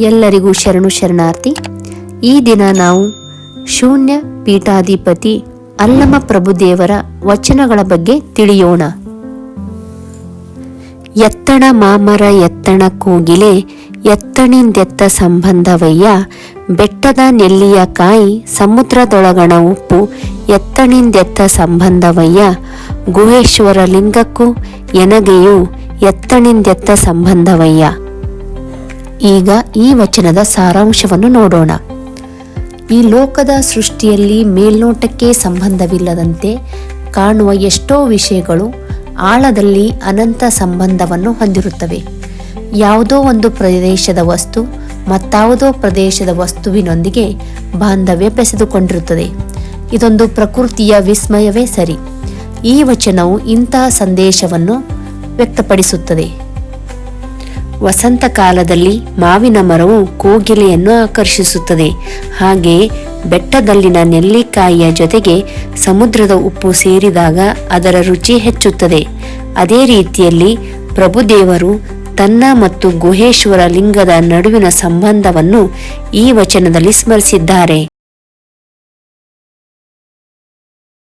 ಎಲ್ಲರಿಗೂ ಶರಣು ಶರಣಾರ್ಥಿ. ಈ ದಿನ ನಾವು ಶೂನ್ಯ ಪೀಠಾಧಿಪತಿ ಅಲ್ಲಮ ಪ್ರಭುದೇವರ ವಚನಗಳ ಬಗ್ಗೆ ತಿಳಿಯೋಣ. ಎತ್ತಣ ಮಾಮರ ಎತ್ತಣ ಕೋಗಿಲೆ ಎತ್ತಣಿಂದೆತ್ತ ಸಂಬಂಧವಯ್ಯ, ಬೆಟ್ಟದ ನೆಲ್ಲಿಯ ಕಾಯಿ ಸಮುದ್ರದೊಳಗಣ ಉಪ್ಪು ಎತ್ತಣಿಂದೆತ್ತ ಸಂಬಂಧವಯ್ಯ, ಗುಹೇಶ್ವರ ಲಿಂಗಕ್ಕೂ ಎನಗೆಯೂ ಎತ್ತಣಿಂದೆತ್ತ ಸಂಬಂಧವಯ್ಯ. ಈಗ ಈ ವಚನದ ಸಾರಾಂಶವನ್ನು ನೋಡೋಣ. ಈ ಲೋಕದ ಸೃಷ್ಟಿಯಲ್ಲಿ ಮೇಲ್ನೋಟಕ್ಕೆ ಸಂಬಂಧವಿಲ್ಲದಂತೆ ಕಾಣುವ ಎಷ್ಟೋ ವಿಷಯಗಳು ಆಳದಲ್ಲಿ ಅನಂತ ಸಂಬಂಧವನ್ನು ಹೊಂದಿರುತ್ತವೆ. ಯಾವುದೋ ಒಂದು ಪ್ರದೇಶದ ವಸ್ತು ಮತ್ತಾವುದೋ ಪ್ರದೇಶದ ವಸ್ತುವಿನೊಂದಿಗೆ ಬಾಂಧವ್ಯ ಬೆಸೆದುಕೊಂಡಿರುತ್ತದೆ. ಇದೊಂದು ಪ್ರಕೃತಿಯ ವಿಸ್ಮಯವೇ ಸರಿ. ಈ ವಚನವು ಇಂತಹ ಸಂದೇಶವನ್ನು ವ್ಯಕ್ತಪಡಿಸುತ್ತದೆ. ವಸಂತ ಕಾಲದಲ್ಲಿ ಮಾವಿನ ಮರವು ಕೋಗಿಲೆಯನ್ನು ಆಕರ್ಷಿಸುತ್ತದೆ. ಹಾಗೆಯೇ ಬೆಟ್ಟದಲ್ಲಿನ ನೆಲ್ಲಿಕಾಯಿಯ ಜೊತೆಗೆ ಸಮುದ್ರದ ಉಪ್ಪು ಸೇರಿದಾಗ ಅದರ ರುಚಿ ಹೆಚ್ಚುತ್ತದೆ. ಅದೇ ರೀತಿಯಲ್ಲಿ ಪ್ರಭುದೇವರು ತನ್ನ ಮತ್ತು ಗುಹೇಶ್ವರ ಲಿಂಗದ ನಡುವಿನ ಸಂಬಂಧವನ್ನು ಈ ವಚನದಲ್ಲಿ ಸ್ಮರಿಸಿದ್ದಾರೆ.